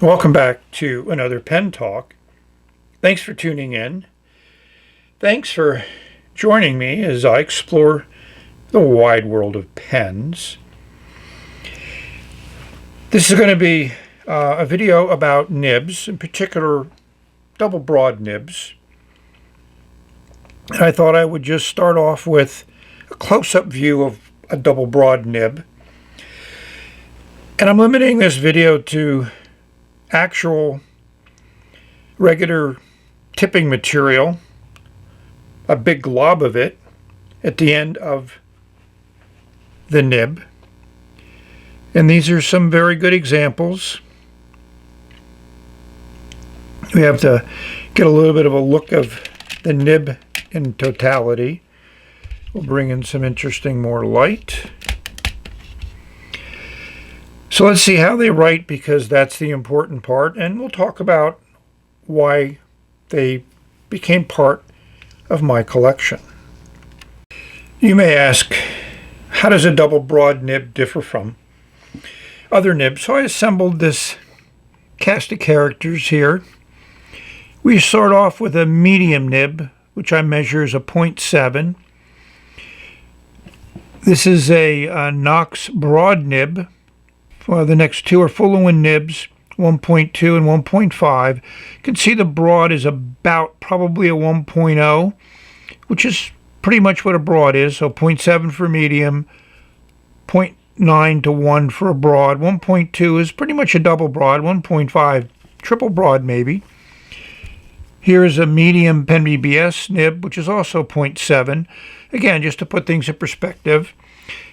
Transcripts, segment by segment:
Welcome back to another pen talk. Thanks for tuning in. Thanks for joining me as I explore the wide world of pens. This is going to be a video about nibs, in particular double broad nibs. And I thought I would just start off with a close-up view of a double broad nib. And I'm limiting this video to actual regular tipping material, a big glob of it at the end of the nib. And these are some very good examples. We have to get a little bit of a look of the nib in totality. We'll bring in some interesting more light. So let's see how they write, because that's the important part, and we'll talk about why they became part of my collection. You may ask, how does a double broad nib differ from other nibs? So I assembled this cast of characters here. We start off with a medium nib, which I measure as a 0.7. This is a Knox broad nib. The next two are Full-in nibs, 1.2 and 1.5. You can see the broad is about probably a 1.0, which is pretty much what a broad is. So 0.7 for medium, 0.9 to 1 for a broad. 1.2 is pretty much a double broad, 1.5 triple broad maybe. Here is a medium Pen BBS nib, which is also 0.7. Again, just to put things in perspective.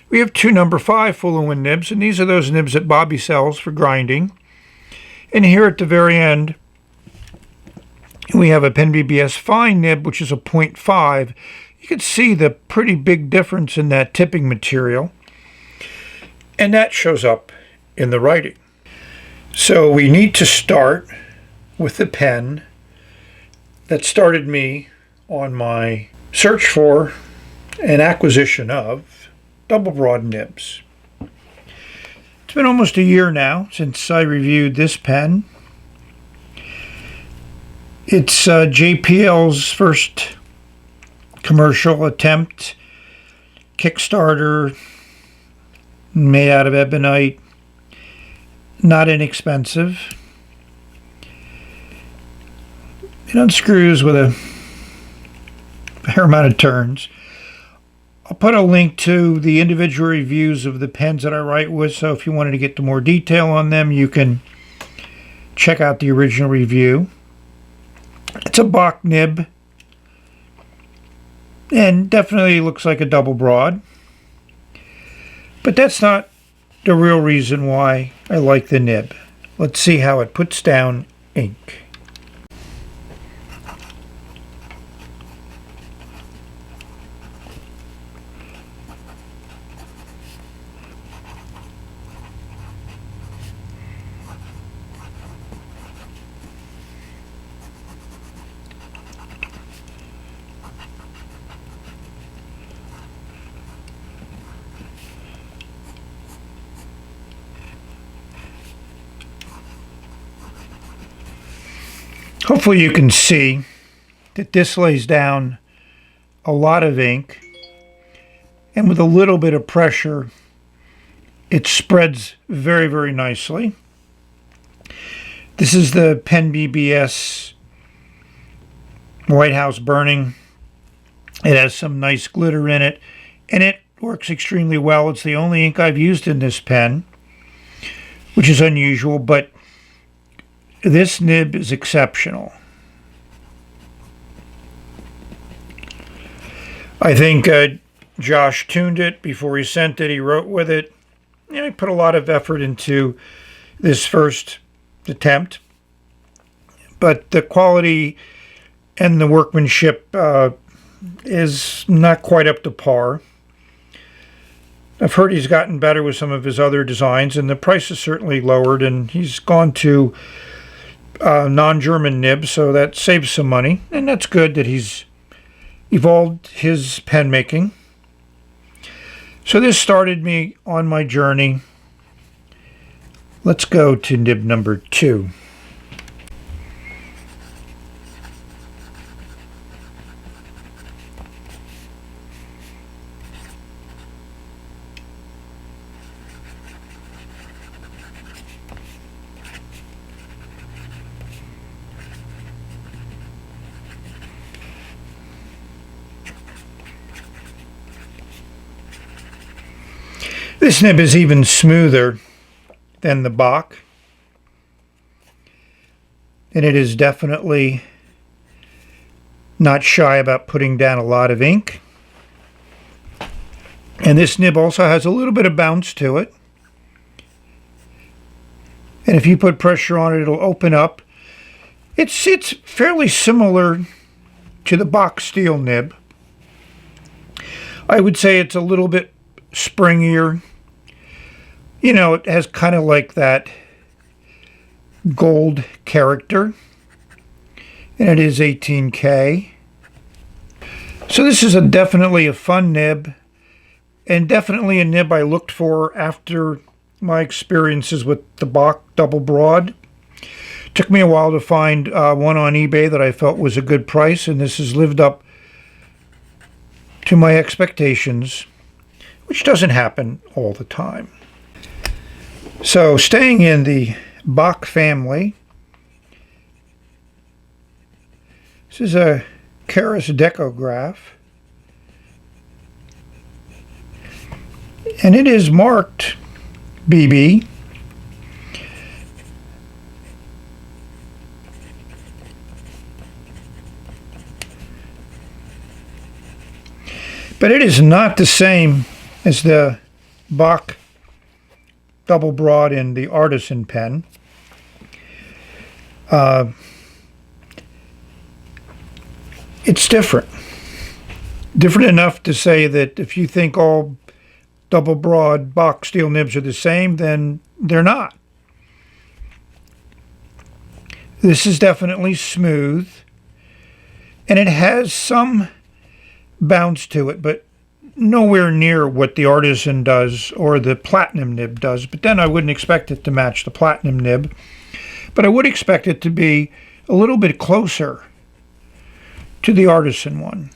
We have two number 5 Full-in nibs, and these are those nibs that Bobby sells for grinding. And here at the very end, we have a Pen BBS fine nib, which is a 0.5. You can see the pretty big difference in that tipping material, and that shows up in the writing. So we need to start with the pen that started me on my search for and acquisition of double broad nibs. It's been almost a year now since I reviewed this pen. It's JPL's first commercial attempt, Kickstarter, made out of ebonite, not inexpensive. It unscrews with a fair amount of turns. I'll put a link to the individual reviews of the pens that I write with, so if you wanted to get to more detail on them, you can check out the original review. It's a Bach nib, and definitely looks like a double broad. But that's not the real reason why I like the nib. Let's see how it puts down ink. Hopefully you can see that this lays down a lot of ink, and with a little bit of pressure it spreads very, very nicely. This is the Pen BBS White House Burning. It has some nice glitter in it, and it works extremely well. It's the only ink I've used in this pen, which is unusual, but this nib is exceptional. I think Josh tuned it before he sent it. He wrote with it. You know, he put a lot of effort into this first attempt, but the quality and the workmanship is not quite up to par. I've heard he's gotten better with some of his other designs, and the price is certainly lowered, and he's gone to non-German nibs, so that saves some money, and that's good that he's evolved his pen making. So this started me on my journey Let's go to nib number 2. This nib is even smoother than the Bach, and it is definitely not shy about putting down a lot of ink. And this nib also has a little bit of bounce to it, and if you put pressure on it, it'll open up. It's fairly similar to the Bach steel nib. I would say it's a little bit springier. You know, it has kind of like that gold character, and it is 18K. So this is definitely a fun nib, and definitely a nib I looked for after my experiences with the Bach Double Broad. Took me a while to find one on eBay that I felt was a good price, and this has lived up to my expectations, which doesn't happen all the time. So staying in the Bach family, this is a Keras Decograph, and it is marked BB. But it is not the same as the Bach Double Broad in the Artisan pen. It's different. Different enough to say that if you think all Double Broad Bach steel nibs are the same, then they're not. This is definitely smooth, and it has some bounce to it, but nowhere near what the Artisan does or the Platinum nib does. But then I wouldn't expect it to match the Platinum nib, but I would expect it to be a little bit closer to the Artisan one.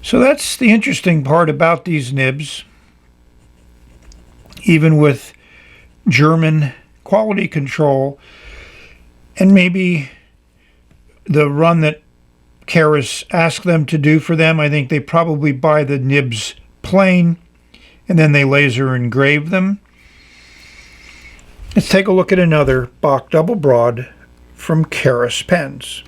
So that's the interesting part about these nibs. Even with German quality control and maybe the run that Keras asked them to do for them, I think they probably buy the nibs plain and then they laser engrave them. Let's take a look at another Bach Double Broad from Keras pens.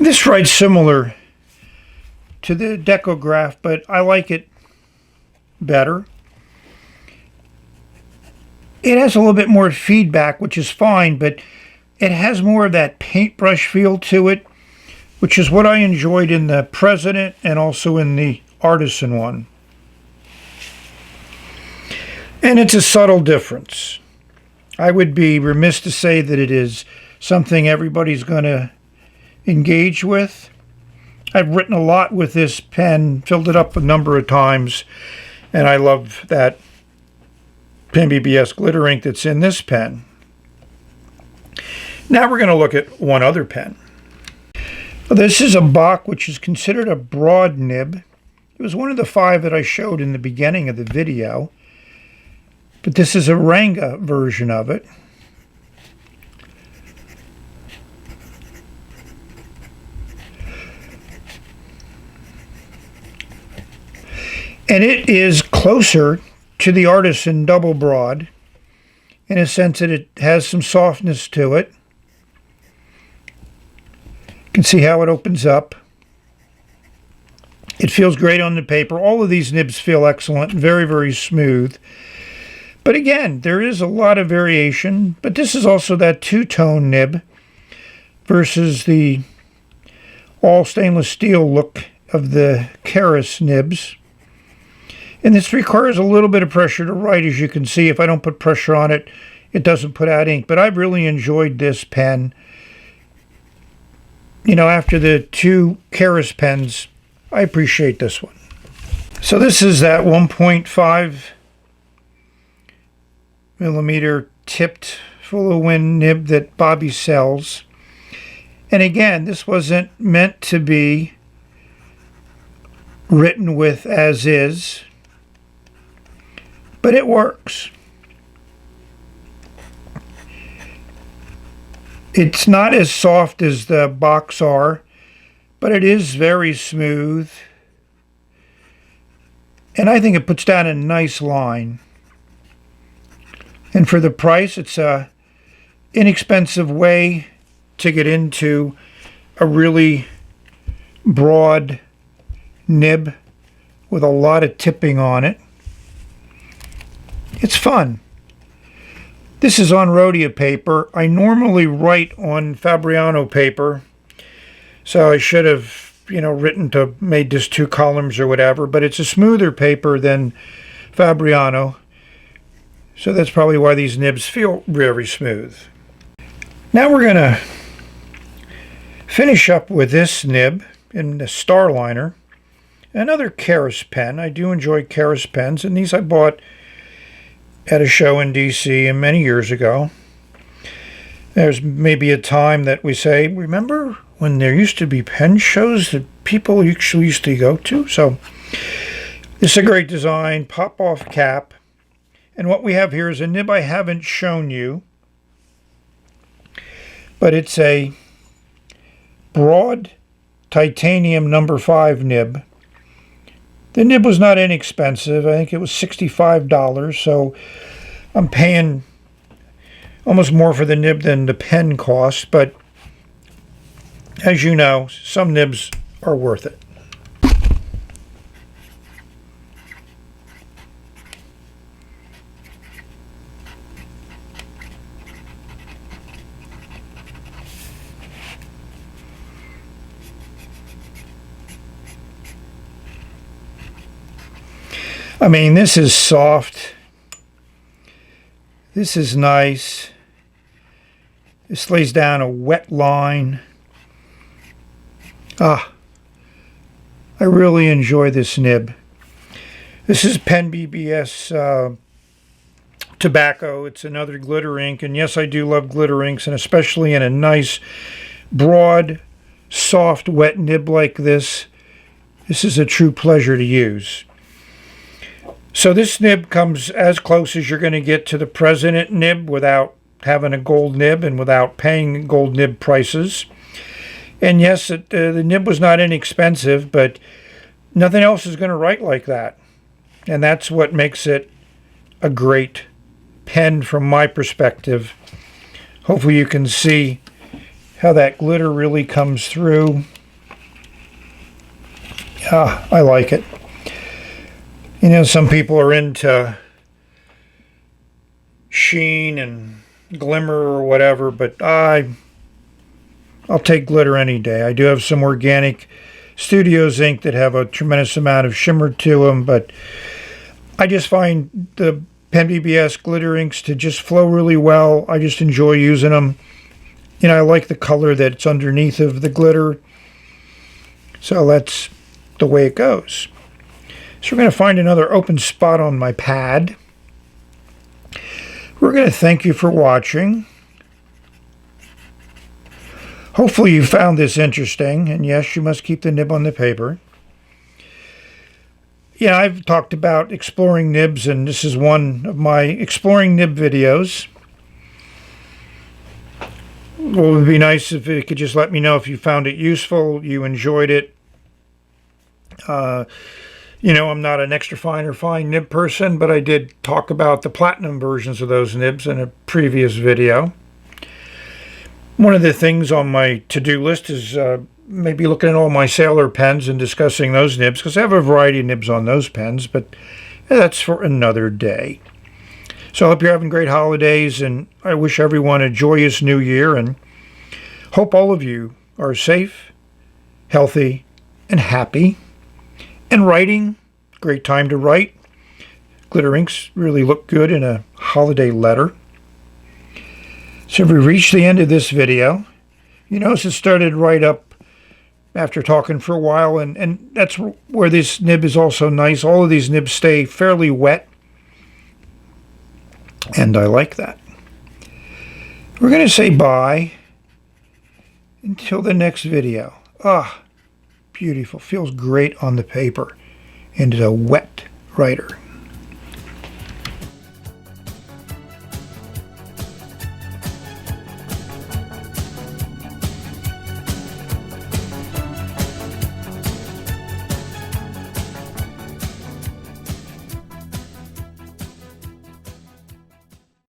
This writes similar to the Decograph, but I like it better. It has a little bit more feedback, which is fine, but it has more of that paintbrush feel to it, which is what I enjoyed in the President and also in the Artisan one. And it's a subtle difference. I would be remiss to say that it is something everybody's going to engage with. I've written a lot with this pen, filled it up a number of times, and I love that Pen BBS glitter ink that's in this pen. Now we're going to look at one other pen. This is a Bach, which is considered a broad nib. It was one of the 5 that I showed in the beginning of the video, but this is a Ranga version of it. And it is closer to the Artisan Double Broad in a sense that it has some softness to it. You can see how it opens up. It feels great on the paper. All of these nibs feel excellent, very, very smooth. But again, there is a lot of variation, but this is also that two-tone nib versus the all stainless steel look of the Keras nibs. And this requires a little bit of pressure to write, as you can see. If I don't put pressure on it, it doesn't put out ink. But I've really enjoyed this pen. You know, after the two Keras pens, I appreciate this one. So this is that 1.5 millimeter tipped full of wind nib that Bobby sells. And again, this wasn't meant to be written with as is, but it works. It's not as soft as the Bachs are, but it is very smooth. And I think it puts down a nice line. And for the price, it's a inexpensive way to get into a really broad nib with a lot of tipping on it. It's fun. This is on Rhodia paper. I normally write on Fabriano paper, so I should have, made this 2 columns or whatever, but it's a smoother paper than Fabriano, so that's probably why these nibs feel very smooth. Now we're going to finish up with this nib in the Starliner, another Keras pen. I do enjoy Keras pens, and these I bought at a show in DC many years ago. There's maybe a time that we say, remember when there used to be pen shows that people actually used to go to? So this is a great design, pop-off cap. And what we have here is a nib I haven't shown you, but it's a broad titanium number 5 nib. The nib was not inexpensive. I think it was $65, so I'm paying almost more for the nib than the pen cost, but as you know, some nibs are worth it. I mean, this is soft. This is nice. This lays down a wet line. I really enjoy this nib. This is Pen BBS Tobacco. It's another glitter ink, and yes, I do love glitter inks, and especially in a nice, broad, soft, wet nib like this. This is a true pleasure to use. So this nib comes as close as you're going to get to the President nib without having a gold nib and without paying gold nib prices. And yes, the nib was not inexpensive, but nothing else is going to write like that. And that's what makes it a great pen from my perspective. Hopefully you can see how that glitter really comes through. I like it. You know, some people are into sheen and glimmer or whatever, but I'll take glitter any day. I do have some organic Studios ink that have a tremendous amount of shimmer to them, but I just find the Pen BBS glitter inks to just flow really well. I just enjoy using them. You know, I like the color that's underneath of the glitter, so that's the way it goes. So we're going to find another open spot on my pad. We're going to thank you for watching. Hopefully you found this interesting, and yes, you must keep the nib on the paper. Yeah, I've talked about exploring nibs, and this is one of my exploring nib videos. Well, it would be nice if you could just let me know if you found it useful, you enjoyed it. You know, I'm not an extra fine or fine nib person, but I did talk about the platinum versions of those nibs in a previous video. One of the things on my to-do list is maybe looking at all my Sailor pens and discussing those nibs, because I have a variety of nibs on those pens, but that's for another day. So I hope you're having great holidays, and I wish everyone a joyous new year, and Hope all of you are safe, healthy, and happy. And writing, great time to write. Glitter inks really look good in a holiday letter. So we reached the end of this video. You notice it started right up after talking for a while, and that's where this nib is also nice. All of these nibs stay fairly wet, and I like that. We're going to say bye until the next video. Ah, beautiful. Feels great on the paper, and it's a wet writer.